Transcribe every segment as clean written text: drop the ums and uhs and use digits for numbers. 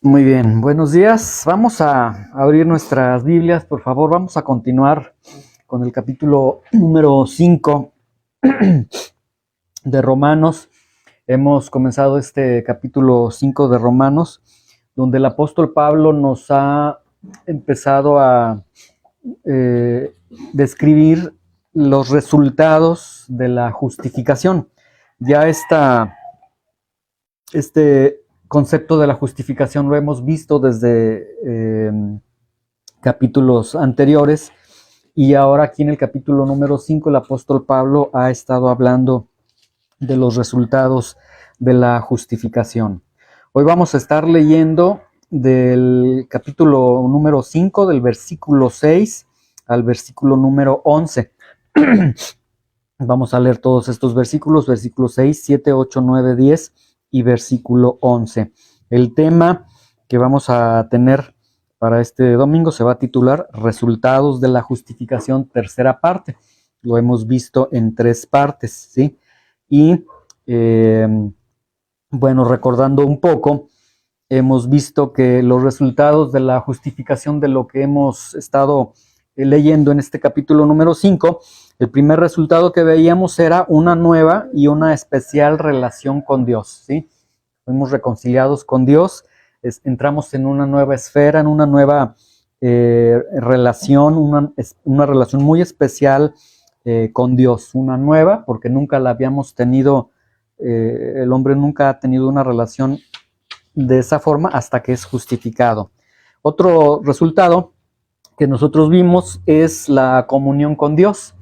Muy bien, buenos días. Vamos a abrir nuestras Biblias, por favor. Vamos a continuar con el capítulo número 5 de Romanos. Hemos comenzado este capítulo 5 de Romanos, donde el apóstol Pablo nos ha empezado a eh, describir los resultados de la justificación. Ya este concepto de la justificación lo hemos visto desde capítulos anteriores, y ahora aquí en el capítulo número 5 el apóstol Pablo ha estado hablando de los resultados de la justificación. Hoy vamos a estar leyendo del capítulo número 5, del versículo 6 al versículo número 11. Vamos a leer todos estos versículos, versículos 6, 7, 8, 9, 10 y versículo 11. El tema que vamos a tener para este domingo se va a titular Resultados de la Justificación, tercera parte. Lo hemos visto en 3 partes, ¿sí? Y bueno, recordando un poco, hemos visto que los resultados de la justificación de lo que hemos estado leyendo en este capítulo número 5, el primer resultado que veíamos era una nueva y una especial relación con Dios, ¿sí? Fuimos reconciliados con Dios, entramos en una nueva esfera, en una nueva relación, una relación muy especial con Dios, una nueva, porque nunca la habíamos tenido, el hombre nunca ha tenido una relación de esa forma hasta que es justificado. Otro resultado que nosotros vimos es la comunión con Dios,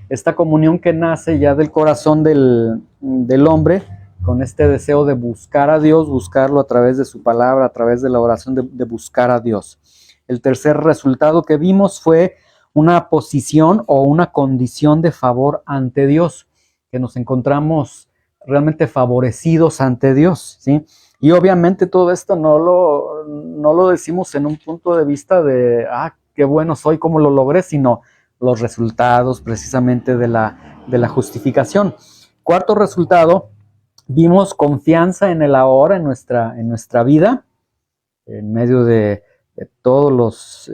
esta comunión que nace ya del corazón del hombre, con este deseo de buscar a Dios, buscarlo a través de su palabra, a través de la oración, de buscar a Dios. El tercer resultado que vimos fue una posición o una condición de favor ante Dios, que nos encontramos realmente favorecidos ante Dios, ¿sí? Y obviamente todo esto no lo decimos en un punto de vista de, qué bueno soy, cómo lo logré, sino los resultados precisamente de la justificación. Cuarto resultado, vimos confianza en el ahora, en nuestra vida, en medio de todos los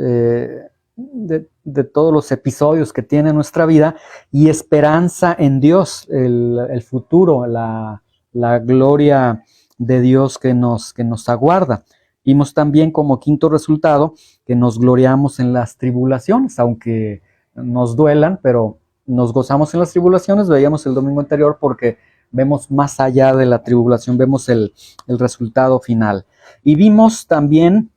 de todos los episodios que tiene nuestra vida, y esperanza en Dios, el futuro, la gloria de Dios que nos aguarda. Vimos también como quinto resultado que nos gloriamos en las tribulaciones, aunque nos duelan, pero nos gozamos en las tribulaciones. Veíamos el domingo anterior porque vemos más allá de la tribulación, vemos el resultado final. Y vimos también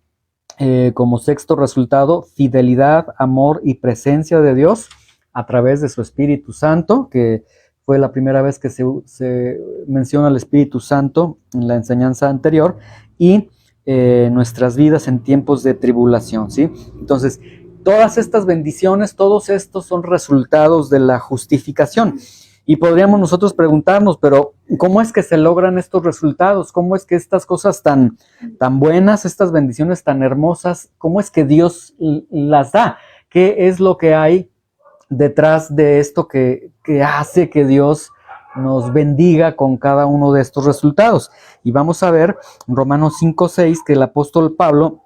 como sexto resultado, fidelidad, amor y presencia de Dios a través de su Espíritu Santo, que fue la primera vez que se menciona el Espíritu Santo en la enseñanza anterior, y nuestras vidas en tiempos de tribulación, ¿sí? Entonces, todas estas bendiciones, todos estos son resultados de la justificación. Y podríamos nosotros preguntarnos, pero ¿cómo es que se logran estos resultados? ¿Cómo es que estas cosas tan buenas, estas bendiciones tan hermosas, cómo es que Dios las da? ¿Qué es lo que hay detrás de esto que hace que Dios nos bendiga con cada uno de estos resultados? Y vamos a ver en Romanos 5:6 que el apóstol Pablo,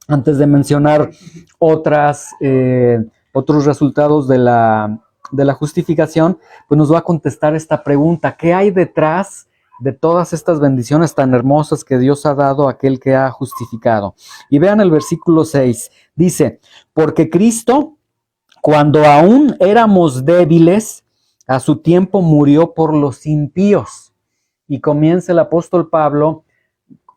antes de mencionar otros resultados de la justificación, pues nos va a contestar esta pregunta: ¿qué hay detrás de todas estas bendiciones tan hermosas que Dios ha dado a aquel que ha justificado? Y vean el versículo 6, dice: porque Cristo, cuando aún éramos débiles, a su tiempo murió por los impíos. Y comienza el apóstol Pablo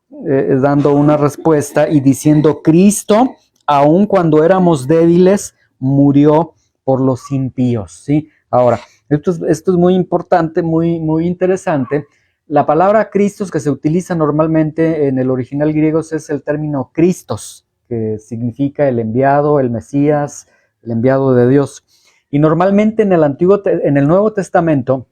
dando una respuesta y diciendo: Cristo, aun cuando éramos débiles, murió por los impíos, ¿sí? Ahora, esto es muy importante, muy interesante. La palabra Cristos que se utiliza normalmente en el original griego es el término Christos, que significa el enviado, el Mesías, el enviado de Dios. Y normalmente en el Nuevo Testamento,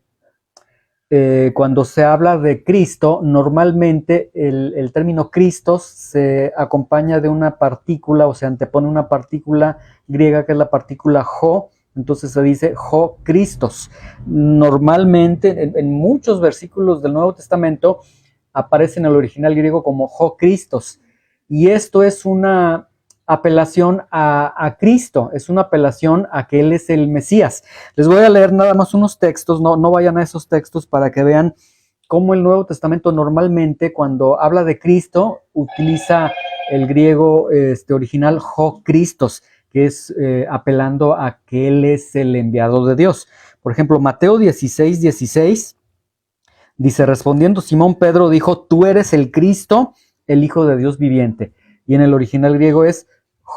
cuando se habla de Cristo, normalmente el término Christos se acompaña de una partícula, o se antepone una partícula griega que es la partícula ho, entonces se dice ho Christos. Normalmente en muchos versículos del Nuevo Testamento aparece en el original griego como ho Christos. Y esto es una apelación a Cristo, es una apelación a que Él es el Mesías. Les voy a leer nada más unos textos, no vayan a esos textos para que vean cómo el Nuevo Testamento normalmente cuando habla de Cristo utiliza el griego original ho Christos, que es apelando a que Él es el enviado de Dios. Por ejemplo, Mateo 16:16 dice, respondiendo Simón Pedro dijo, tú eres el Cristo, el Hijo de Dios viviente. Y en el original griego es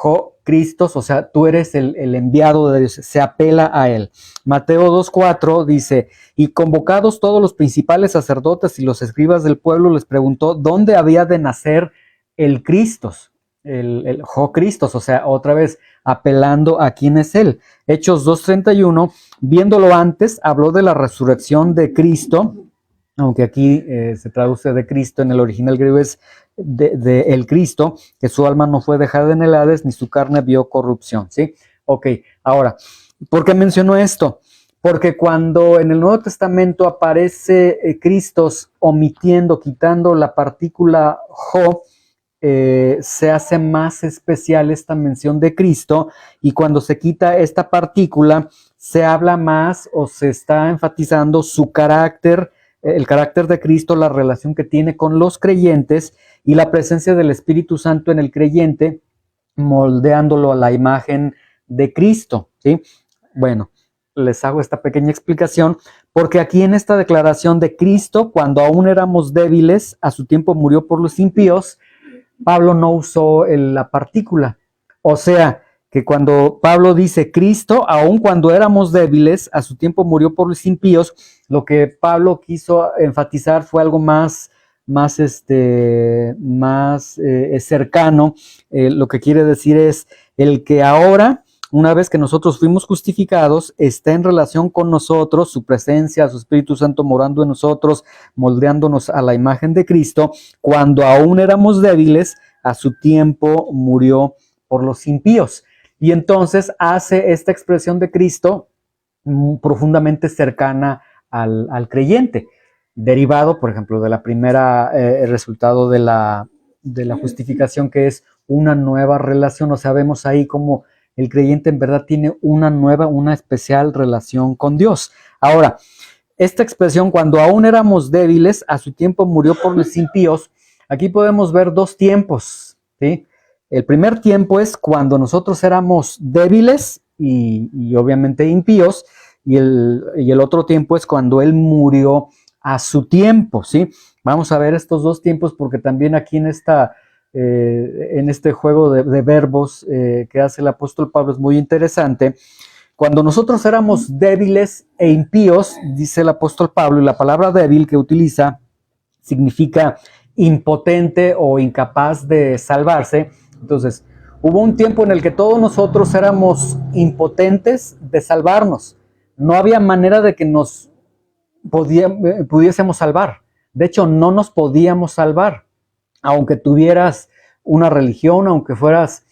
ho Christos, o sea, tú eres el enviado de Dios, se apela a Él. Mateo 2:4 dice, y convocados todos los principales sacerdotes y los escribas del pueblo, les preguntó dónde había de nacer el Christos, el ho Christos, o sea, otra vez apelando a quién es Él. Hechos 2:31, viéndolo antes, habló de la resurrección de Cristo, aunque aquí se traduce de Cristo, en el original griego es de el Cristo, que su alma no fue dejada en el Hades, ni su carne vio corrupción, ¿sí? Ok, ahora, ¿por qué menciono esto? Porque cuando en el Nuevo Testamento aparece Cristos omitiendo, quitando la partícula ho, se hace más especial esta mención de Cristo, y cuando se quita esta partícula, se habla más o se está enfatizando su carácter, el carácter de Cristo, la relación que tiene con los creyentes y la presencia del Espíritu Santo en el creyente, moldeándolo a la imagen de Cristo, ¿sí? Bueno, les hago esta pequeña explicación porque aquí en esta declaración de Cristo, cuando aún éramos débiles, a su tiempo murió por los impíos, Pablo no usó la partícula. O sea, que cuando Pablo dice Cristo, aun cuando éramos débiles, a su tiempo murió por los impíos, lo que Pablo quiso enfatizar fue algo más cercano. Lo que quiere decir es el que ahora, una vez que nosotros fuimos justificados, está en relación con nosotros, su presencia, su Espíritu Santo morando en nosotros, moldeándonos a la imagen de Cristo, cuando aún éramos débiles, a su tiempo murió por los impíos. Y entonces hace esta expresión de Cristo profundamente cercana al creyente, derivado, por ejemplo, de la primera resultado de la justificación, que es una nueva relación. O sea, vemos ahí como el creyente en verdad tiene una especial relación con Dios. Ahora, esta expresión, cuando aún éramos débiles, a su tiempo murió por los impíos, aquí podemos ver dos tiempos, ¿sí? El primer tiempo es cuando nosotros éramos débiles y obviamente impíos, y el otro tiempo es cuando Él murió a su tiempo, ¿sí? Vamos a ver estos dos tiempos porque también aquí en este juego de verbos que hace el apóstol Pablo es muy interesante. Cuando nosotros éramos débiles e impíos, dice el apóstol Pablo, y la palabra débil que utiliza significa impotente o incapaz de salvarse. Entonces, hubo un tiempo en el que todos nosotros éramos impotentes de salvarnos. No había manera de que nos pudiésemos salvar. De hecho, no nos podíamos salvar. Aunque tuvieras una religión, aunque fueras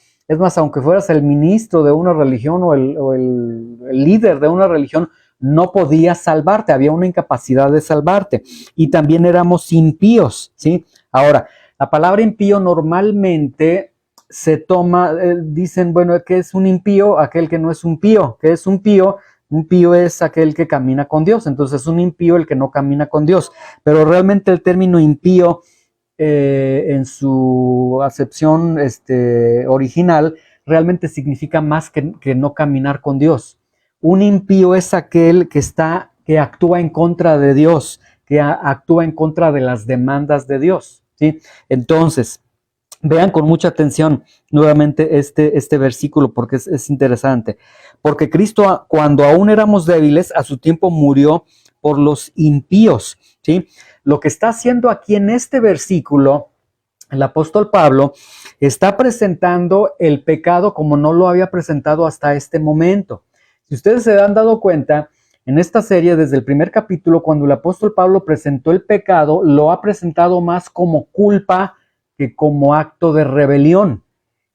el ministro de una religión o el líder de una religión, no podías salvarte, había una incapacidad de salvarte. Y también éramos impíos, ¿sí? Ahora, la palabra impío normalmente se toma, dicen, bueno, ¿qué es un impío? Aquel que no es un pío. ¿Qué es un pío? Un pío es aquel que camina con Dios. Entonces es un impío el que no camina con Dios. Pero realmente el término impío, en su acepción original, realmente significa más que no caminar con Dios. Un impío es aquel que actúa en contra de Dios, que actúa en contra de las demandas de Dios, ¿sí? Entonces, vean con mucha atención nuevamente este versículo porque es interesante. Porque Cristo, cuando aún éramos débiles, a su tiempo murió por los impíos, ¿sí? Lo que está haciendo aquí en este versículo, el apóstol Pablo está presentando el pecado como no lo había presentado hasta este momento. Si ustedes se han dado cuenta, en esta serie, desde el primer capítulo, cuando el apóstol Pablo presentó el pecado, lo ha presentado más como culpa que como acto de rebelión.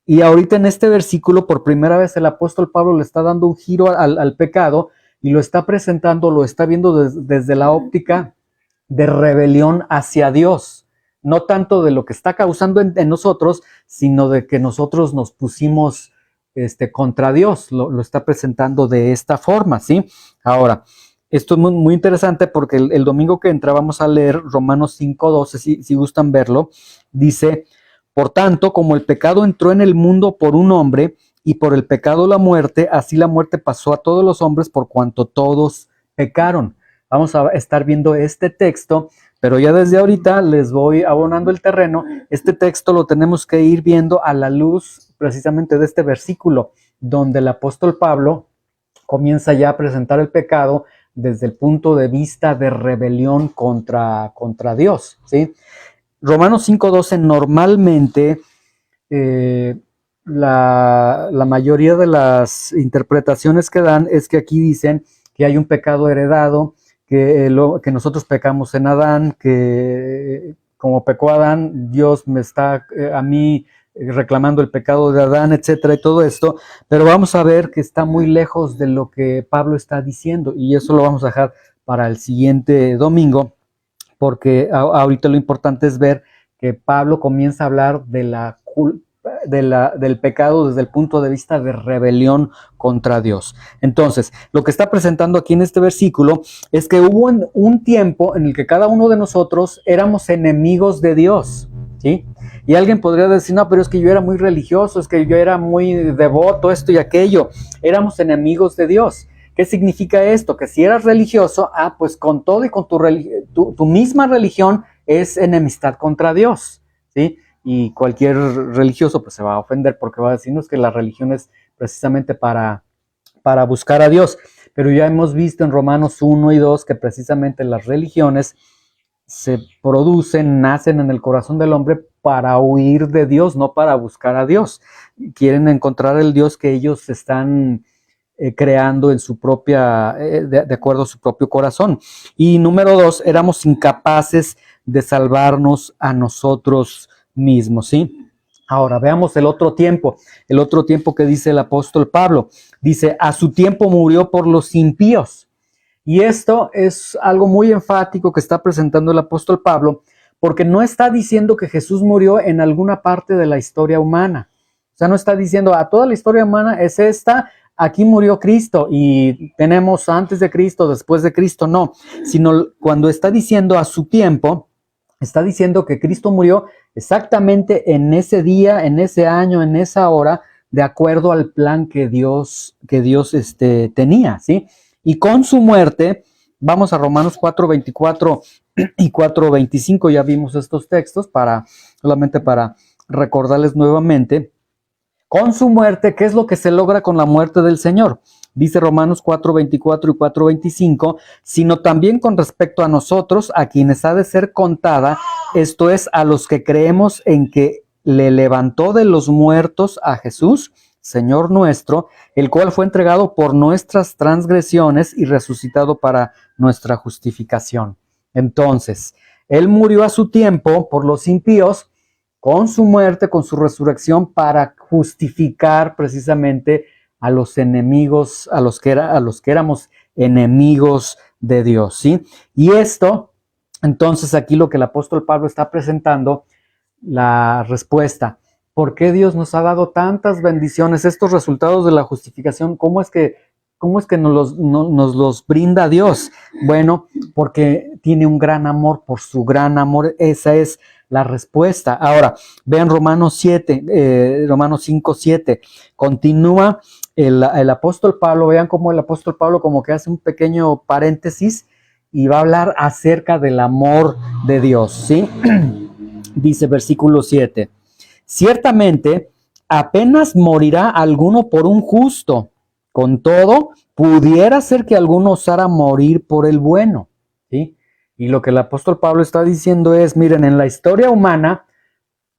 Y ahorita en este versículo, por primera vez, el apóstol Pablo le está dando un giro al pecado y lo está presentando, lo está viendo desde la óptica de rebelión hacia Dios. no tanto de lo que está causando en nosotros, sino de que nosotros nos pusimos contra Dios. Lo está presentando de esta forma, ¿sí? Ahora, esto es muy, muy interesante porque el domingo que entra vamos a leer Romanos 5:12, si gustan verlo. Dice, por tanto, como el pecado entró en el mundo por un hombre, y por el pecado la muerte, así la muerte pasó a todos los hombres por cuanto todos pecaron. Vamos a estar viendo este texto, pero ya desde ahorita les voy abonando el terreno. Este texto lo tenemos que ir viendo a la luz precisamente de este versículo, donde el apóstol Pablo comienza ya a presentar el pecado desde el punto de vista de rebelión contra Dios, ¿sí? Romanos 5:12 normalmente la mayoría de las interpretaciones que dan es que aquí dicen que hay un pecado heredado, que nosotros pecamos en Adán, que como pecó Adán, Dios me está a mí reclamando el pecado de Adán, etcétera, y todo esto, pero vamos a ver que está muy lejos de lo que Pablo está diciendo, y eso lo vamos a dejar para el siguiente domingo, porque ahorita lo importante es ver que Pablo comienza a hablar de la culpa, del pecado desde el punto de vista de rebelión contra Dios. Entonces, lo que está presentando aquí en este versículo es que hubo un tiempo en el que cada uno de nosotros éramos enemigos de Dios, ¿sí? Y alguien podría decir, no, pero es que yo era muy religioso, es que yo era muy devoto, esto y aquello. Éramos enemigos de Dios. ¿Qué significa esto? Que si eras religioso, pues con todo y con tu misma religión es enemistad contra Dios, ¿sí? Y cualquier religioso pues se va a ofender porque va a decirnos que la religión es precisamente para buscar a Dios. Pero ya hemos visto en Romanos 1 y 2 que precisamente las religiones se producen, nacen en el corazón del hombre para huir de Dios, no para buscar a Dios. Quieren encontrar el Dios que ellos están creando en su propia, de acuerdo a su propio corazón. Y número 2, éramos incapaces de salvarnos a nosotros mismos, ¿sí? Ahora, veamos el otro tiempo que dice el apóstol Pablo. Dice, a su tiempo murió por los impíos. Y esto es algo muy enfático que está presentando el apóstol Pablo, porque no está diciendo que Jesús murió en alguna parte de la historia humana. O sea, no está diciendo, a toda la historia humana es esta, aquí murió Cristo y tenemos antes de Cristo, después de Cristo, no. Sino cuando está diciendo a su tiempo, está diciendo que Cristo murió exactamente en ese día, en ese año, en esa hora, de acuerdo al plan que Dios tenía, ¿sí? Y con su muerte, vamos a Romanos 4:24 y 4:25, ya vimos estos textos, solamente para recordarles nuevamente. Con su muerte, ¿qué es lo que se logra con la muerte del Señor? Dice Romanos 4:24 y 4:25, sino también con respecto a nosotros, a quienes ha de ser contada, esto es, a los que creemos en que le levantó de los muertos a Jesús, Señor nuestro, el cual fue entregado por nuestras transgresiones y resucitado para nuestra justificación. Entonces, Él murió a su tiempo por los impíos, con su muerte, con su resurrección, para justificar precisamente a los enemigos, a los que éramos enemigos de Dios, ¿sí? Y esto, entonces aquí lo que el apóstol Pablo está presentando, la respuesta. ¿Por qué Dios nos ha dado tantas bendiciones? Estos resultados de la justificación, ¿cómo es que nos los brinda Dios? Bueno, porque tiene un gran amor, por su gran amor, esa es la respuesta. Ahora, vean Romanos 5:7, continúa el apóstol Pablo, vean cómo el apóstol Pablo como que hace un pequeño paréntesis y va a hablar acerca del amor de Dios, ¿sí? Dice versículo 7, ciertamente apenas morirá alguno por un justo, con todo, pudiera ser que alguno osara morir por el bueno, ¿sí? Y lo que el apóstol Pablo está diciendo es, miren, en la historia humana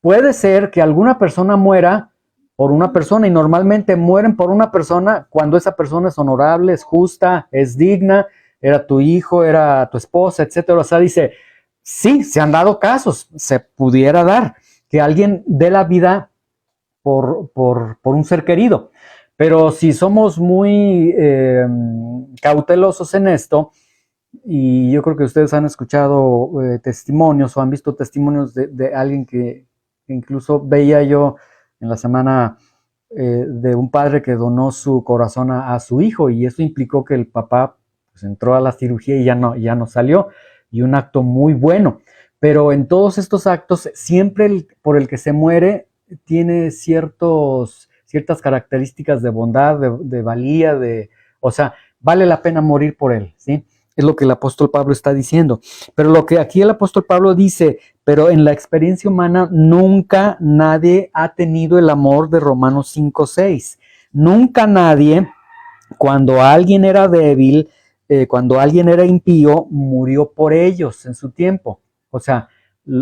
puede ser que alguna persona muera por una persona y normalmente mueren por una persona cuando esa persona es honorable, es justa, es digna, era tu hijo, era tu esposa, etcétera. O sea, dice, sí, se han dado casos, se pudiera dar que alguien dé la vida por un ser querido. Pero si somos muy cautelosos en esto, Y yo creo que ustedes han escuchado testimonios o han visto testimonios de alguien que incluso veía yo en la semana de un padre que donó su corazón a su hijo, y eso implicó que el papá pues, entró a la cirugía y ya no salió, y un acto muy bueno. Pero en todos estos actos, siempre por el que se muere tiene ciertas características de bondad, de valía, o sea, vale la pena morir por él, ¿sí? Es lo que el apóstol Pablo está diciendo. Pero lo que aquí el apóstol Pablo dice, pero en la experiencia humana nunca nadie ha tenido el amor de Romanos 5:6. Nunca nadie, cuando alguien era débil, cuando alguien era impío, murió por ellos en su tiempo. O sea,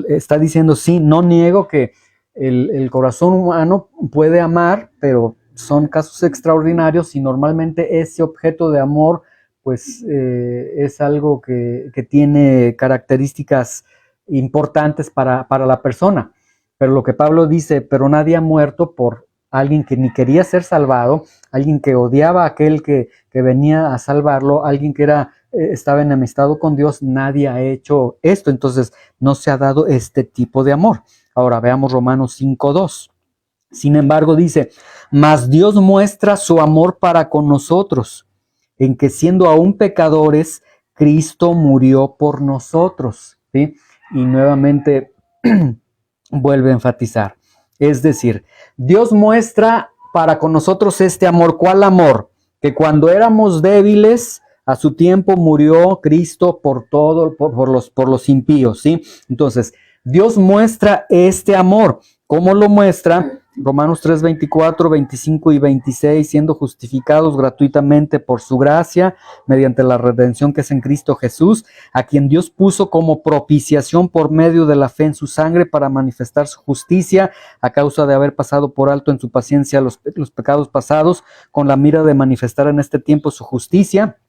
está diciendo, sí, no niego que el corazón humano puede amar, pero son casos extraordinarios y normalmente ese objeto de amor pues es algo que tiene características importantes para la persona. Pero lo que Pablo dice, pero nadie ha muerto por alguien que ni quería ser salvado, alguien que odiaba a aquel que venía a salvarlo, alguien que estaba enemistado con Dios. Nadie ha hecho esto, entonces no se ha dado este tipo de amor. Ahora veamos Romanos 5:2. Sin embargo, dice, mas Dios muestra su amor para con nosotros, en que siendo aún pecadores, Cristo murió por nosotros, ¿sí? Y nuevamente vuelve a enfatizar. Es decir, Dios muestra para con nosotros este amor. ¿Cuál amor? Que cuando éramos débiles, a su tiempo murió Cristo por los impíos, ¿sí? Entonces, Dios muestra este amor. ¿Cómo lo muestra? Romanos 3, 24, 25 y 26, siendo justificados gratuitamente por su gracia, mediante la redención que es en Cristo Jesús, a quien Dios puso como propiciación por medio de la fe en su sangre para manifestar su justicia, a causa de haber pasado por alto en su paciencia los pecados pasados, con la mira de manifestar en este tiempo su justicia,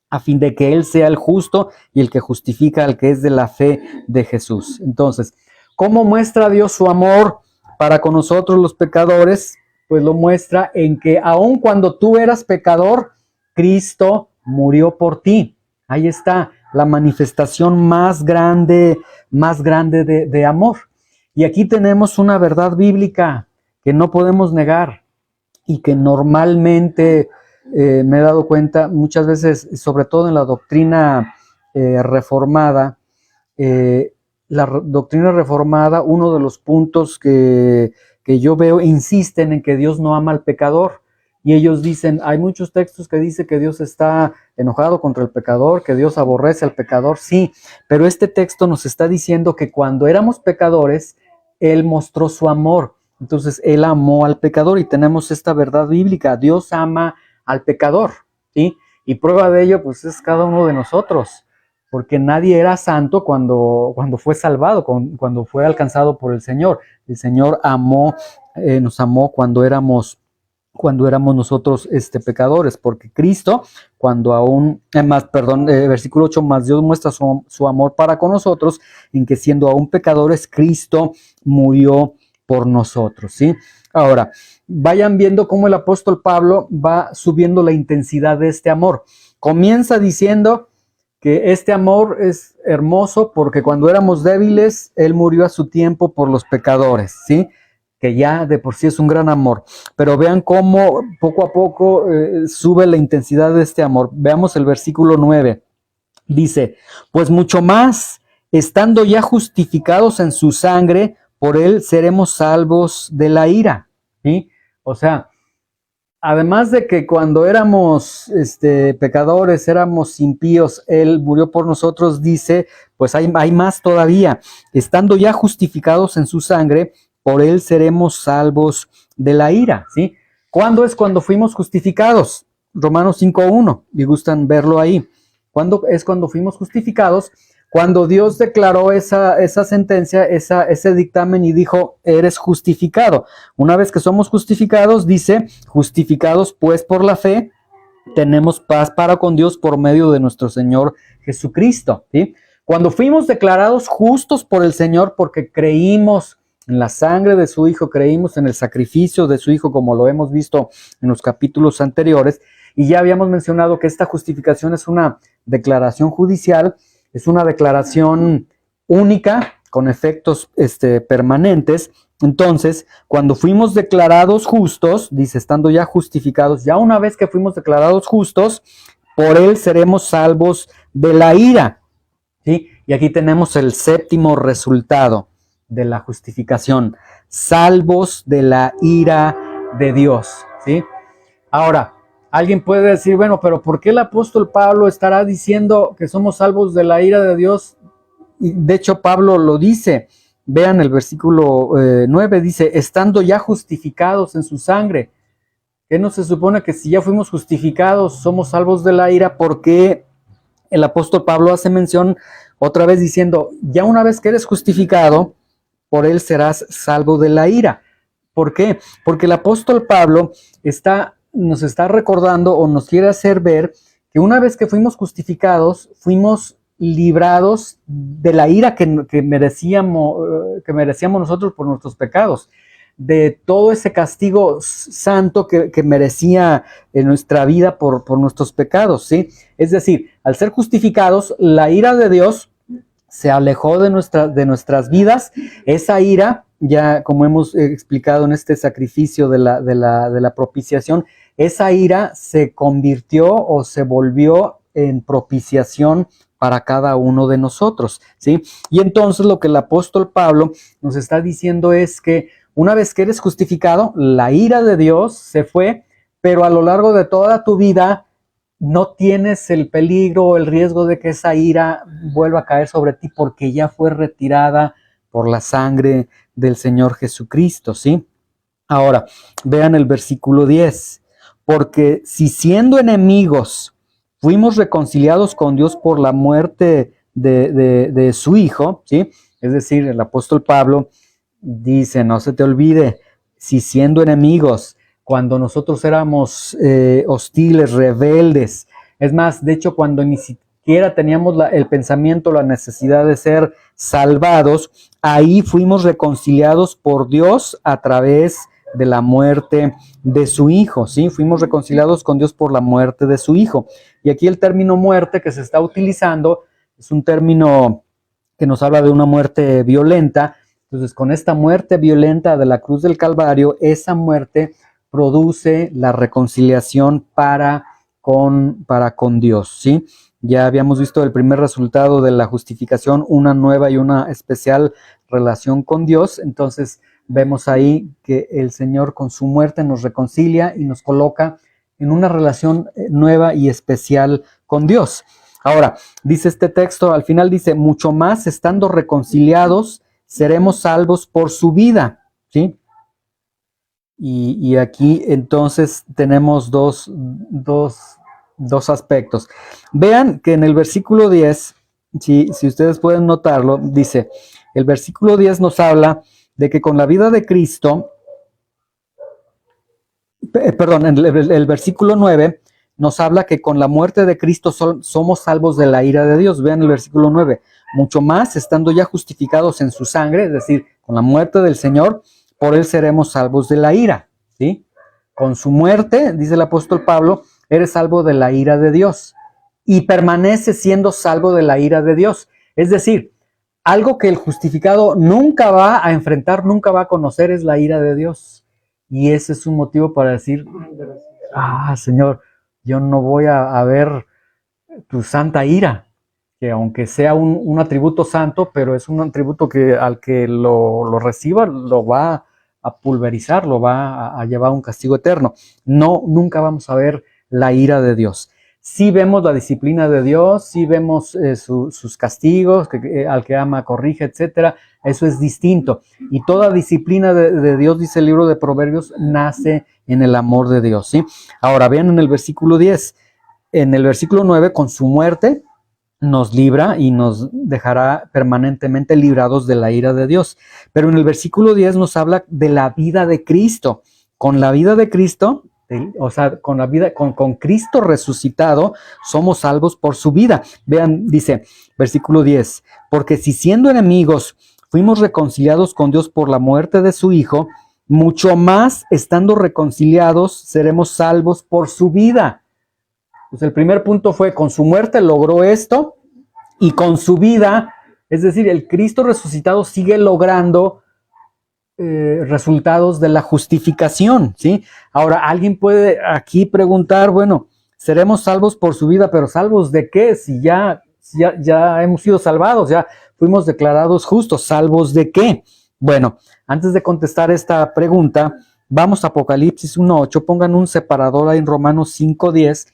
a fin de que Él sea el justo y el que justifica al que es de la fe de Jesús. Entonces, ¿cómo muestra Dios su amor para con nosotros los pecadores? Pues lo muestra en que aun cuando tú eras pecador, Cristo murió por ti. Ahí está la manifestación más grande de amor. Y aquí tenemos una verdad bíblica que no podemos negar y que normalmente me he dado cuenta muchas veces, sobre todo en la doctrina reformada, uno de los puntos que yo veo, insisten en que Dios no ama al pecador. Y ellos dicen, hay muchos textos que dicen que Dios está enojado contra el pecador, que Dios aborrece al pecador, sí, pero este texto nos está diciendo que cuando éramos pecadores, Él mostró su amor. Entonces, Él amó al pecador y tenemos esta verdad bíblica. Dios ama al pecador, ¿sí? Y prueba de ello, pues, es cada uno de nosotros, porque nadie era santo cuando fue salvado, cuando fue alcanzado por el Señor. El Señor nos amó cuando éramos nosotros pecadores, porque Cristo, versículo 8, más Dios muestra su amor para con nosotros, en que siendo aún pecadores, Cristo murió por nosotros, ¿sí? Ahora, vayan viendo cómo el apóstol Pablo va subiendo la intensidad de este amor. Comienza diciendo que este amor es hermoso porque cuando éramos débiles, Él murió a su tiempo por los pecadores, ¿sí? Que ya de por sí es un gran amor. Pero vean cómo poco a poco sube la intensidad de este amor. Veamos el versículo 9. Dice, pues mucho más, estando ya justificados en su sangre, por Él seremos salvos de la ira, ¿sí? O sea, además de que cuando éramos pecadores, éramos impíos, Él murió por nosotros, dice, pues hay más todavía. Estando ya justificados en su sangre, por Él seremos salvos de la ira, ¿sí? ¿Cuándo es cuando fuimos justificados? Romanos 5:1, y gustan verlo ahí. ¿Cuándo es cuando fuimos justificados? Cuando Dios declaró esa sentencia, ese dictamen y dijo, eres justificado. Una vez que somos justificados, dice, justificados pues por la fe, tenemos paz para con Dios por medio de nuestro Señor Jesucristo, ¿sí? Cuando fuimos declarados justos por el Señor porque creímos en la sangre de su Hijo, creímos en el sacrificio de su Hijo, como lo hemos visto en los capítulos anteriores, Y ya habíamos mencionado que esta justificación es una declaración judicial, es una declaración única, con efectos permanentes. Entonces, cuando fuimos declarados justos, dice, estando ya justificados, ya una vez que fuimos declarados justos, por él seremos salvos de la ira. ¿Sí? Y aquí tenemos el séptimo resultado de la justificación, salvos de la ira de Dios. ¿Sí? Ahora, alguien puede decir, bueno, pero ¿por qué el apóstol Pablo estará diciendo que somos salvos de la ira de Dios? Y de hecho, Pablo lo dice. Vean el versículo 9, dice, estando ya justificados en su sangre. ¿Qué no se supone que si ya fuimos justificados somos salvos de la ira? ¿Por qué el apóstol Pablo hace mención otra vez diciendo, ya una vez que eres justificado, por él serás salvo de la ira? ¿Por qué? Porque el apóstol Pablo nos está recordando o nos quiere hacer ver que una vez que fuimos justificados, fuimos librados de la ira que merecíamos nosotros por nuestros pecados, de todo ese castigo santo que merecía en nuestra vida por nuestros pecados, ¿sí? Es decir, al ser justificados, la ira de Dios se alejó de nuestras vidas. Esa ira, ya como hemos explicado en este sacrificio de la propiciación, esa ira se convirtió o se volvió en propiciación para cada uno de nosotros, ¿sí? Y entonces lo que el apóstol Pablo nos está diciendo es que una vez que eres justificado, la ira de Dios se fue, pero a lo largo de toda tu vida no tienes el peligro o el riesgo de que esa ira vuelva a caer sobre ti porque ya fue retirada por la sangre del Señor Jesucristo, ¿sí? Ahora, vean el versículo 10. Porque si siendo enemigos fuimos reconciliados con Dios por la muerte de su Hijo, ¿sí? Es decir, el apóstol Pablo dice, no se te olvide, si siendo enemigos, cuando nosotros éramos hostiles, rebeldes, es más, de hecho, cuando ni siquiera teníamos el pensamiento, la necesidad de ser salvados, ahí fuimos reconciliados por Dios a través de la muerte de su Hijo, ¿sí? Fuimos reconciliados con Dios por la muerte de su Hijo. Y aquí el término muerte que se está utilizando es un término que nos habla de una muerte violenta. Entonces, con esta muerte violenta de la cruz del Calvario, esa muerte produce la reconciliación para con Dios, ¿sí? Ya habíamos visto el primer resultado de la justificación, una nueva y una especial relación con Dios. Entonces, vemos ahí que el Señor con su muerte nos reconcilia y nos coloca en una relación nueva y especial con Dios. Ahora, dice este texto, al final dice, mucho más estando reconciliados, seremos salvos por su vida, ¿sí? Y aquí entonces tenemos dos aspectos. Vean que en el versículo 10, si ustedes pueden notarlo, dice, el versículo 10 nos habla de que con la vida de Cristo, el versículo 9 nos habla que con la muerte de Cristo somos salvos de la ira de Dios. Vean el versículo 9, mucho más estando ya justificados en su sangre, es decir, con la muerte del Señor, por él seremos salvos de la ira, ¿sí? Con su muerte, dice el apóstol Pablo, eres salvo de la ira de Dios y permaneces siendo salvo de la ira de Dios. Es decir, algo que el justificado nunca va a enfrentar, nunca va a conocer es la ira de Dios. Y ese es un motivo para decir, Señor, yo no voy a ver tu santa ira, que aunque sea un atributo santo, pero es un atributo que al que lo reciba lo va a pulverizar, lo va a llevar a un castigo eterno. No, nunca vamos a ver la ira de Dios. Sí vemos la disciplina de Dios, sí vemos sus castigos, al que ama corrige, etcétera. Eso es distinto. Y toda disciplina de Dios, dice el libro de Proverbios, nace en el amor de Dios, ¿sí? Ahora vean en el versículo 10, en el versículo 9, con su muerte nos libra y nos dejará permanentemente librados de la ira de Dios. Pero en el versículo 10 nos habla de la vida de Cristo. Con la vida de Cristo, o sea, con Cristo resucitado, somos salvos por su vida. Vean, dice, versículo 10, porque si siendo enemigos fuimos reconciliados con Dios por la muerte de su Hijo, mucho más estando reconciliados seremos salvos por su vida. Pues el primer punto fue, con su muerte logró esto, y con su vida, es decir, el Cristo resucitado sigue logrando resultados de la justificación, ¿sí? Ahora, alguien puede aquí preguntar, bueno, seremos salvos por su vida, pero ¿salvos de qué? Si ya hemos sido salvados, ya fuimos declarados justos, ¿salvos de qué? Bueno, antes de contestar esta pregunta, vamos a Apocalipsis 1:8, pongan un separador ahí en Romanos 5:10,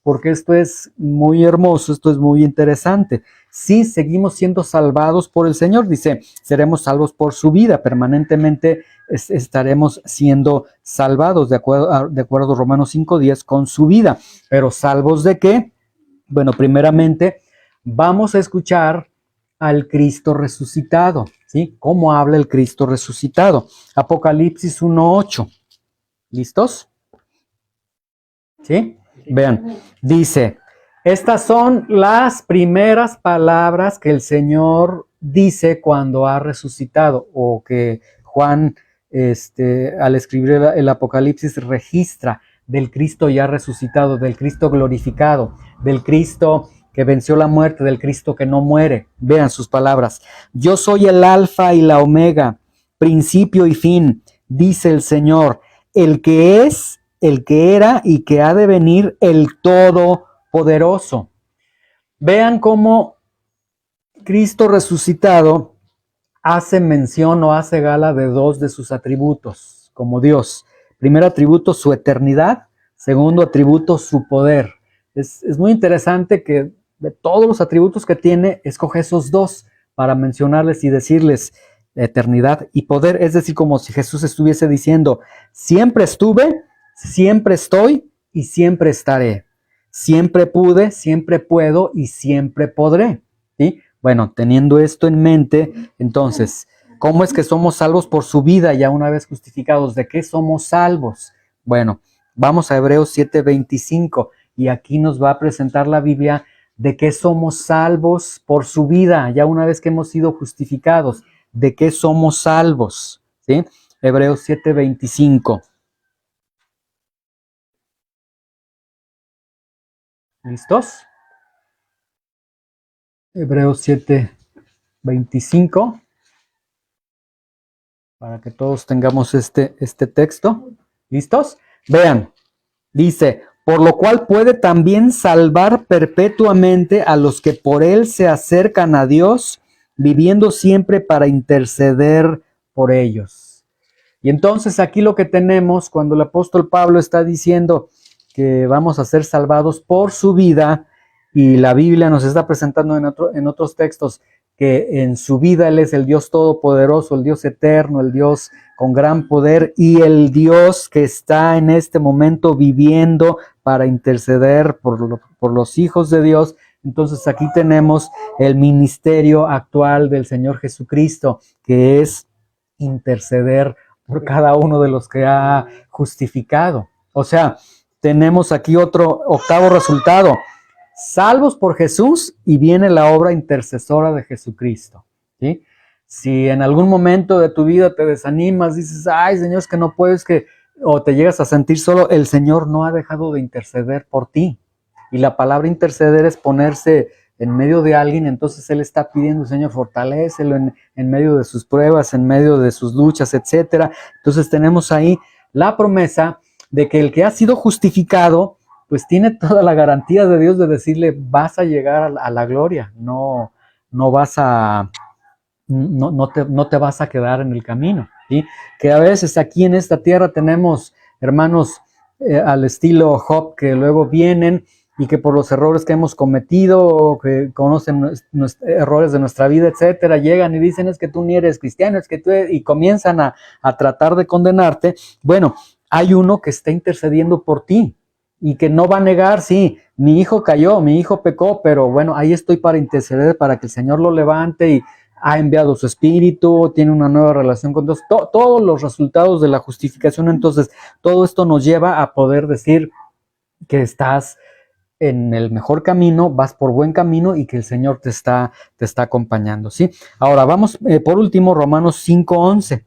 porque esto es muy hermoso, esto es muy interesante. Si seguimos siendo salvados por el Señor, dice, seremos salvos por su vida, permanentemente estaremos siendo salvados, de acuerdo a Romanos 5:10, con su vida. Pero ¿salvos de qué? Bueno, primeramente, vamos a escuchar al Cristo resucitado, ¿sí? ¿Cómo habla el Cristo resucitado? Apocalipsis 1:8. ¿Listos? ¿Sí? Vean, dice, estas son las primeras palabras que el Señor dice cuando ha resucitado, o que Juan, al escribir el Apocalipsis, registra del Cristo ya resucitado, del Cristo glorificado, del Cristo que venció la muerte, del Cristo que no muere. Vean sus palabras. Yo soy el Alfa y la Omega, principio y fin, dice el Señor, el que es, el que era y que ha de venir, el Todopoderoso. Vean cómo Cristo resucitado hace mención o hace gala de dos de sus atributos como Dios. Primer atributo, su eternidad. Segundo atributo, su poder. Es muy interesante que de todos los atributos que tiene, escoge esos dos para mencionarles y decirles eternidad y poder. Es decir, como si Jesús estuviese diciendo, siempre estuve, siempre estoy y siempre estaré. Siempre pude, siempre puedo y siempre podré. ¿Sí? Bueno, teniendo esto en mente, entonces, ¿cómo es que somos salvos por su vida ya una vez justificados? ¿De qué somos salvos? Bueno, vamos a Hebreos 7:25 y aquí nos va a presentar la Biblia de qué somos salvos por su vida ya una vez que hemos sido justificados. ¿De qué somos salvos? ¿Sí? Hebreos 7:25. ¿Listos? Hebreos 7:25. Para que todos tengamos este texto. ¿Listos? Vean, dice, por lo cual puede también salvar perpetuamente a los que por él se acercan a Dios, viviendo siempre para interceder por ellos. Y entonces aquí lo que tenemos, cuando el apóstol Pablo está diciendo que vamos a ser salvados por su vida, y la Biblia nos está presentando en otros textos que en su vida Él es el Dios todopoderoso, el Dios eterno, el Dios con gran poder y el Dios que está en este momento viviendo para interceder por los hijos de Dios. Entonces aquí tenemos el ministerio actual del Señor Jesucristo, que es interceder por cada uno de los que ha justificado. O sea, tenemos aquí otro octavo resultado. Salvos por Jesús y viene la obra intercesora de Jesucristo, ¿sí? Si en algún momento de tu vida te desanimas, dices, ay Señor, es que no puedes, o te llegas a sentir solo, el Señor no ha dejado de interceder por ti. Y la palabra interceder es ponerse en medio de alguien, entonces Él está pidiendo, Señor, fortalécelo en medio de sus pruebas, en medio de sus luchas, etc. Entonces tenemos ahí la promesa de que el que ha sido justificado, pues tiene toda la garantía de Dios de decirle, vas a llegar a la gloria, no te vas a quedar en el camino, ¿sí? Que a veces aquí en esta tierra tenemos hermanos al estilo Job que luego vienen y que por los errores que hemos cometido, o que conocen errores de nuestra vida, etcétera, llegan y dicen, es que tú ni eres cristiano, es que tú y comienzan a tratar de condenarte. Bueno, hay uno que está intercediendo por ti y que no va a negar, sí, mi hijo cayó, mi hijo pecó, pero bueno, ahí estoy para interceder, para que el Señor lo levante, y ha enviado su espíritu, tiene una nueva relación con Dios, todos los resultados de la justificación. Entonces, todo esto nos lleva a poder decir que estás en el mejor camino, vas por buen camino y que el Señor te está acompañando, ¿sí? Ahora, vamos por último, Romanos 5:11.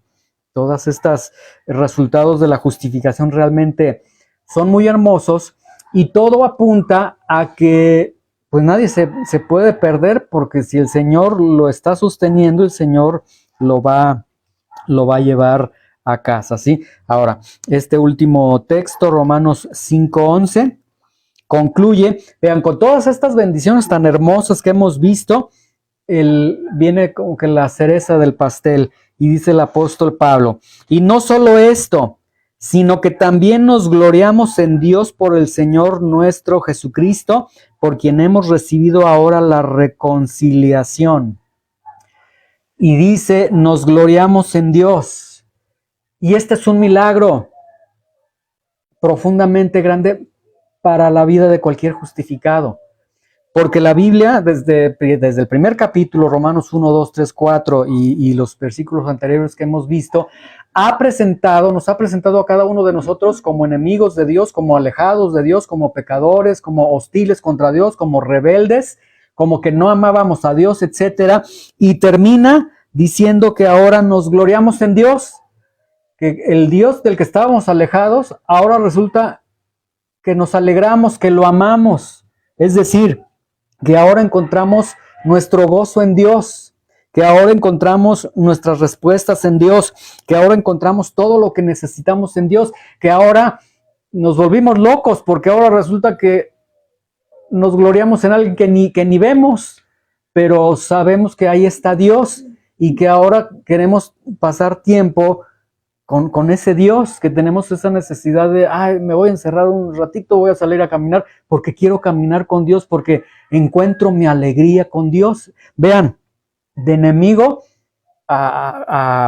Todas estas resultados de la justificación realmente son muy hermosos, Y todo apunta a que pues nadie se puede perder, porque si el Señor lo está sosteniendo, el Señor lo va a llevar a casa, ¿sí? Ahora, este último texto, Romanos 5:11, concluye, vean, con todas estas bendiciones tan hermosas que hemos visto, viene como que la cereza del pastel, y dice el apóstol Pablo, y no solo esto, sino que también nos gloriamos en Dios por el Señor nuestro Jesucristo, por quien hemos recibido ahora la reconciliación. Y dice, nos gloriamos en Dios. Y este es un milagro profundamente grande para la vida de cualquier justificado. Porque la Biblia, desde el primer capítulo, Romanos 1, 2, 3, 4 y los versículos anteriores que hemos visto, nos ha presentado a cada uno de nosotros como enemigos de Dios, como alejados de Dios, como pecadores, como hostiles contra Dios, como rebeldes, como que no amábamos a Dios, etc. Y termina diciendo que ahora nos gloriamos en Dios, que el Dios del que estábamos alejados, ahora resulta que nos alegramos, que lo amamos. Es decir, que ahora encontramos nuestro gozo en Dios, que ahora encontramos nuestras respuestas en Dios, que ahora encontramos todo lo que necesitamos en Dios, que ahora nos volvimos locos porque ahora resulta que nos gloriamos en alguien que ni vemos, pero sabemos que ahí está Dios y que ahora queremos pasar tiempo con ese Dios, que tenemos esa necesidad de, me voy a encerrar un ratito, voy a salir a caminar, porque quiero caminar con Dios, porque encuentro mi alegría con Dios. Vean, de enemigo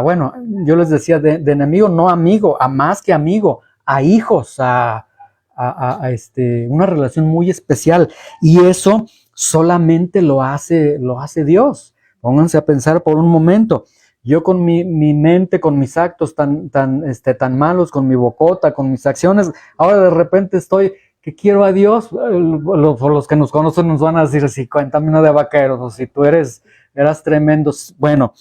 bueno, yo les decía, de enemigo, no amigo, a más que amigo, a hijos, una relación muy especial. Y eso solamente lo hace Dios. Pónganse a pensar por un momento. Yo con mi mente, con mis actos tan malos, con mi bocota, con mis acciones, ahora de repente estoy que quiero a Dios. Por los que nos conocen nos van a decir, si cuéntame una de vaqueros, o si tú eras tremendo. Bueno,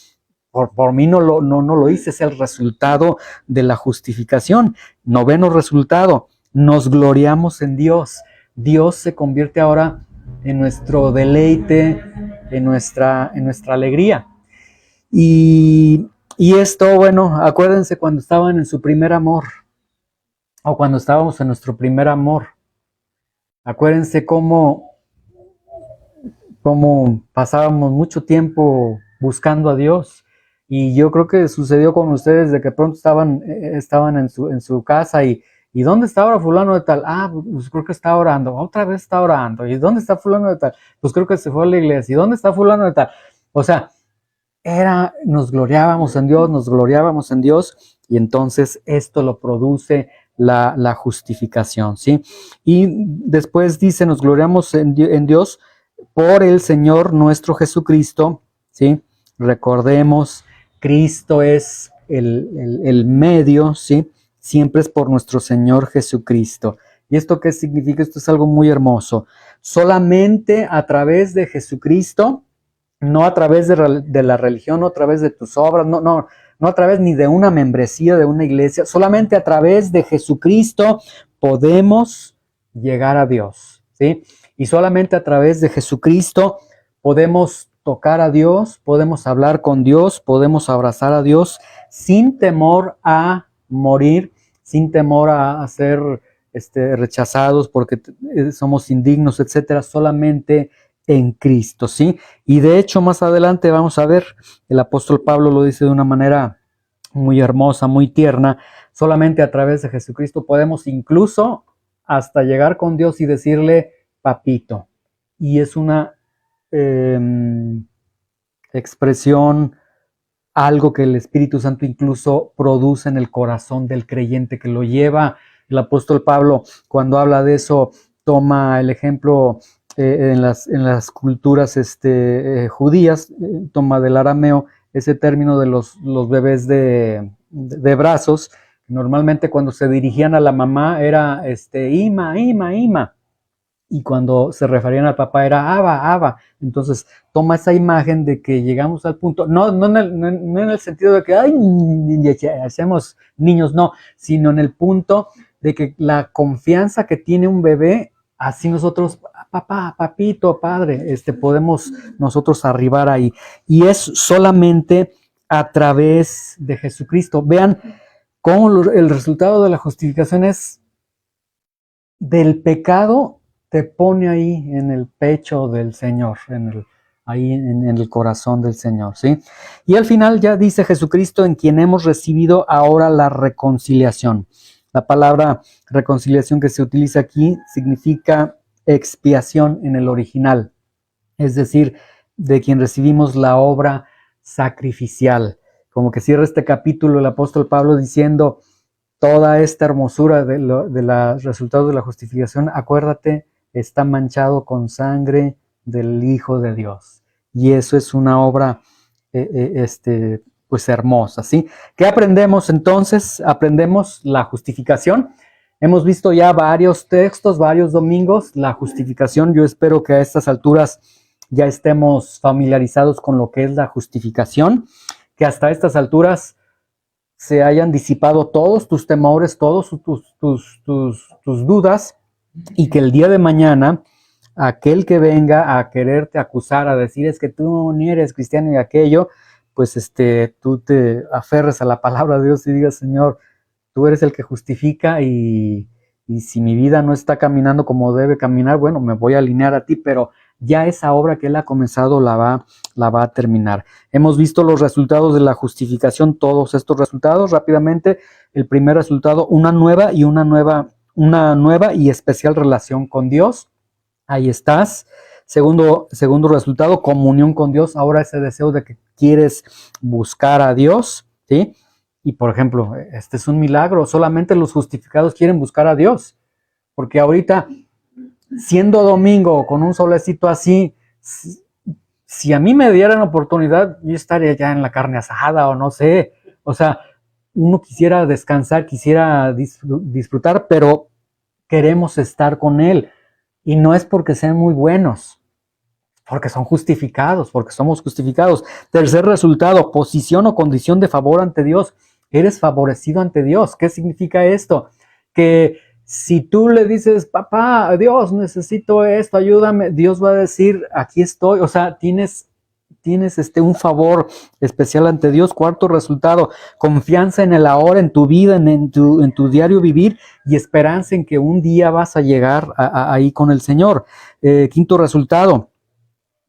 por mí no lo hice, es el resultado de la justificación. Noveno resultado, nos gloriamos en Dios. Dios se convierte ahora en nuestro deleite, en nuestra alegría. Y esto, bueno, acuérdense cuando estaban en su primer amor, o cuando estábamos en nuestro primer amor. Acuérdense cómo pasábamos mucho tiempo buscando a Dios. Y yo creo que sucedió con ustedes de que pronto estaban en su casa y ¿dónde está ahora fulano de tal? Pues creo que está orando, otra vez está orando. ¿Y dónde está fulano de tal? Pues creo que se fue a la iglesia. ¿Y dónde está fulano de tal? O sea, nos gloriábamos en Dios, y entonces esto lo produce la justificación, ¿sí? Y después dice, nos gloriamos en Dios por el Señor nuestro Jesucristo, ¿sí? Recordemos, Cristo es el medio, ¿sí? Siempre es por nuestro Señor Jesucristo. ¿Y esto qué significa? Esto es algo muy hermoso. Solamente a través de Jesucristo, no a través de la religión, no a través de tus obras, no a través ni de una membresía de una iglesia, solamente a través de Jesucristo podemos llegar a Dios, ¿sí? Y solamente a través de Jesucristo podemos tocar a Dios, podemos hablar con Dios, podemos abrazar a Dios sin temor a morir, sin temor a ser rechazados porque somos indignos, etcétera, solamente en Cristo, ¿sí? Y de hecho más adelante vamos a ver, el apóstol Pablo lo dice de una manera muy hermosa, muy tierna, solamente a través de Jesucristo podemos incluso hasta llegar con Dios y decirle papito. Y es una expresión, algo que el Espíritu Santo incluso produce en el corazón del creyente, que lo lleva. El apóstol Pablo, cuando habla de eso, toma el ejemplo en las culturas judías, toma del arameo ese término de los bebés de brazos. Normalmente cuando se dirigían a la mamá era ima, ima, ima, y cuando se referían al papá era Abba, Abba. Entonces toma esa imagen de que llegamos al punto, no en el sentido de que ay, hacemos niños, no, sino en el punto de que la confianza que tiene un bebé así nosotros, papá, papito, padre, podemos nosotros arribar ahí. Y es solamente a través de Jesucristo. Vean cómo el resultado de la justificación es del pecado, te pone ahí en el pecho del Señor, ahí en el corazón del Señor, ¿sí? Y al final ya dice Jesucristo, en quien hemos recibido ahora la reconciliación. La palabra reconciliación que se utiliza aquí significa expiación en el original, es decir, de quien recibimos la obra sacrificial. Como que cierra este capítulo el apóstol Pablo diciendo, toda esta hermosura de los resultados de la justificación, acuérdate, está manchado con sangre del Hijo de Dios. Y eso es una obra pues hermosa, ¿sí? ¿Qué aprendemos entonces? Aprendemos la justificación. Hemos visto ya varios textos, varios domingos, la justificación. Yo espero que a estas alturas ya estemos familiarizados con lo que es la justificación, que hasta estas alturas se hayan disipado todos tus temores, todos tus dudas, y que el día de mañana aquel que venga a quererte acusar, a decir es que tú ni eres cristiano y aquello, pues tú te aferres a la palabra de Dios y digas, Señor, tú eres el que justifica y si mi vida no está caminando como debe caminar, bueno, me voy a alinear a ti, pero ya esa obra que Él ha comenzado la va a terminar. Hemos visto los resultados de la justificación, todos estos resultados rápidamente. El primer resultado, una nueva y especial relación con Dios. Ahí estás. Segundo resultado, comunión con Dios. Ahora ese deseo de que quieres buscar a Dios, ¿sí? Y por ejemplo, este es un milagro. Solamente los justificados quieren buscar a Dios. Porque ahorita, siendo domingo, con un solecito así, si a mí me dieran oportunidad, yo estaría ya en la carne asada o no sé. O sea, uno quisiera descansar, quisiera disfrutar, pero queremos estar con Él. Y no es porque sean muy buenos, porque son justificados, porque somos justificados. Tercer resultado, posición o condición de favor ante Dios. Eres favorecido ante Dios. ¿Qué significa esto? Que si tú le dices, papá, Dios, necesito esto, ayúdame, Dios va a decir, aquí estoy. O sea, tienes un favor especial ante Dios. Cuarto resultado, confianza en el ahora, en tu vida, en tu diario vivir y esperanza en que un día vas a llegar ahí con el Señor. Quinto resultado,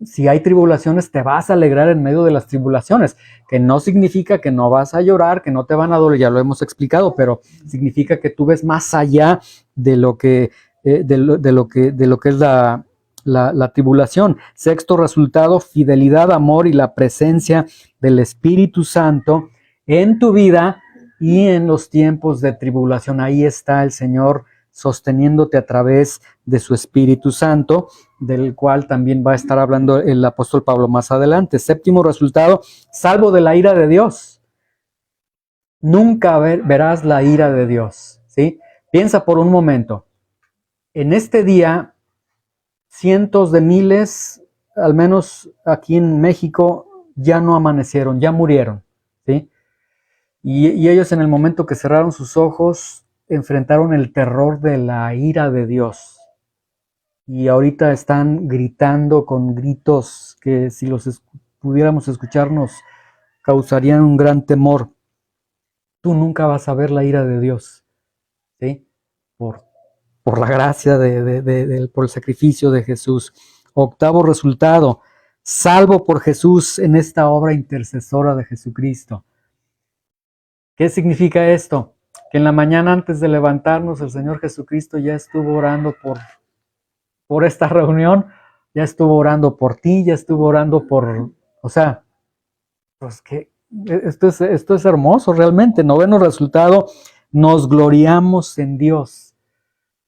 si hay tribulaciones, te vas a alegrar en medio de las tribulaciones, que no significa que no vas a llorar, que no te van a doler, ya lo hemos explicado, pero significa que tú ves más allá de lo que es la tribulación. Sexto resultado, fidelidad, amor y la presencia del Espíritu Santo en tu vida y en los tiempos de tribulación. Ahí está el Señor sosteniéndote a través de su Espíritu Santo, del cual también va a estar hablando el apóstol Pablo más adelante. Séptimo resultado, salvo de la ira de Dios. Nunca verás la ira de Dios, ¿sí? Piensa por un momento. En este día, cientos de miles, al menos aquí en México, ya no amanecieron, ya murieron, ¿sí? Y ellos en el momento que cerraron sus ojos, enfrentaron el terror de la ira de Dios. Y ahorita están gritando con gritos que si los pudiéramos escuchar nos causarían un gran temor. Tú nunca vas a ver la ira de Dios, ¿sí? Por la gracia por el sacrificio de Jesús. Octavo resultado, salvo por Jesús en esta obra intercesora de Jesucristo. ¿Qué significa esto? Que en la mañana antes de levantarnos el Señor Jesucristo ya estuvo orando por esta reunión, ya estuvo orando por ti, ya estuvo orando o sea, pues que esto es hermoso realmente. Noveno resultado, nos gloriamos en Dios.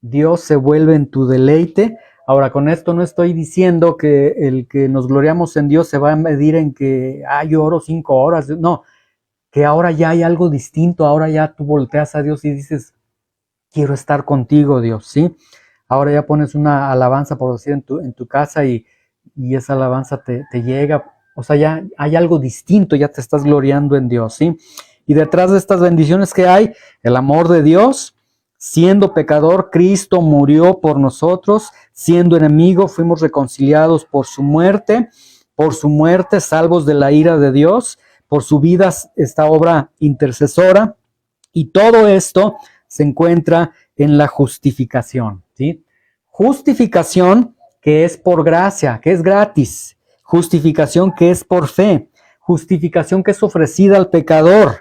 Dios se vuelve en tu deleite. Ahora, con esto no estoy diciendo que el que nos gloriamos en Dios se va a medir en que, yo oro 5 horas. No, que ahora ya hay algo distinto, ahora ya tú volteas a Dios y dices, quiero estar contigo, Dios, ¿sí? Ahora ya pones una alabanza, por decir, en tu casa y esa alabanza te llega. O sea, ya hay algo distinto, ya te estás gloriando en Dios, ¿sí? Y detrás de estas bendiciones que hay, el amor de Dios, Siendo pecador, Cristo murió por nosotros. Siendo enemigo, fuimos reconciliados por su muerte. Por su muerte, salvos de la ira de Dios. Por su vida, esta obra intercesora. Y todo esto se encuentra en la justificación, ¿sí? Justificación que es por gracia, que es gratis. Justificación que es por fe. Justificación que es ofrecida al pecador.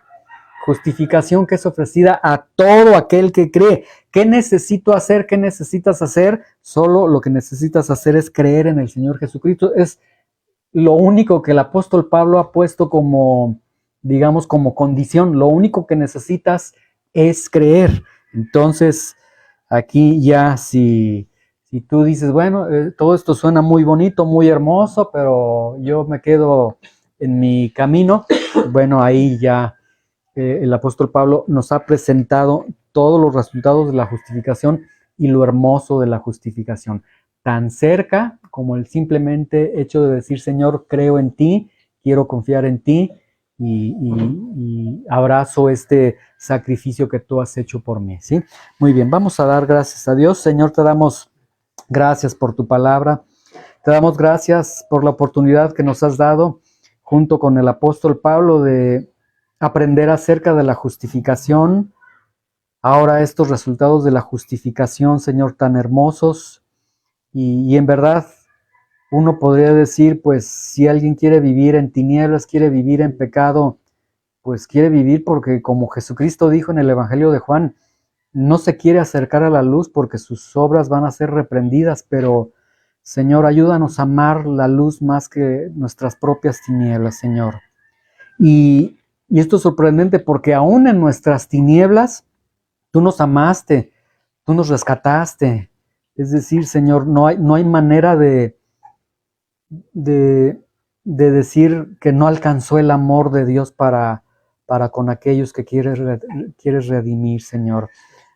Justificación que es ofrecida a todo aquel que cree. ¿Qué necesito hacer? ¿Qué necesitas hacer? Solo lo que necesitas hacer es creer en el Señor Jesucristo. Es lo único que el apóstol Pablo ha puesto como, digamos, como condición. Lo único que necesitas es creer. Entonces, aquí ya si tú dices, bueno, todo esto suena muy bonito, muy hermoso, pero yo me quedo en mi camino, bueno, ahí ya el apóstol Pablo nos ha presentado todos los resultados de la justificación y lo hermoso de la justificación. Tan cerca como el simplemente hecho de decir, Señor, creo en ti, quiero confiar en ti y abrazo este sacrificio que tú has hecho por mí, ¿sí? Muy bien, vamos a dar gracias a Dios. Señor, te damos gracias por tu palabra. Te damos gracias por la oportunidad que nos has dado junto con el apóstol Pablo de aprender acerca de la justificación. Ahora estos resultados de la justificación, Señor, tan hermosos. Y en verdad uno podría decir, pues si alguien quiere vivir en tinieblas, quiere vivir en pecado, pues quiere vivir porque como Jesucristo dijo en el Evangelio de Juan, no se quiere acercar a la luz porque sus obras van a ser reprendidas, pero Señor, ayúdanos a amar la luz más que nuestras propias tinieblas, Señor. Y esto es sorprendente porque aún en nuestras tinieblas, tú nos amaste, tú nos rescataste. Es decir, Señor, no hay manera de decir que no alcanzó el amor de Dios para con aquellos que quieres redimir, Señor.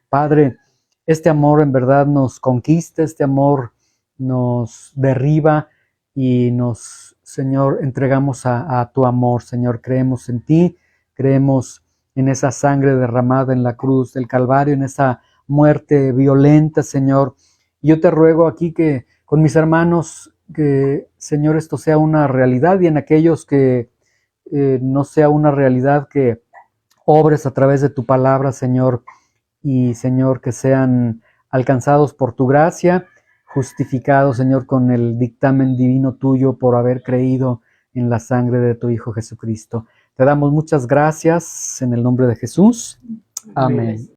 Padre, este amor en verdad nos conquista, este amor nos derriba y nos, Señor, entregamos a tu amor, Señor. Creemos en ti, creemos en esa sangre derramada en la cruz del Calvario, en esa muerte violenta, Señor. Yo te ruego aquí que con mis hermanos, que, Señor, esto sea una realidad y en aquellos que no sea una realidad, que obres a través de tu palabra, Señor, y Señor, que sean alcanzados por tu gracia, justificados, Señor, con el dictamen divino tuyo por haber creído en la sangre de tu Hijo Jesucristo. Te damos muchas gracias en el nombre de Jesús. Amén.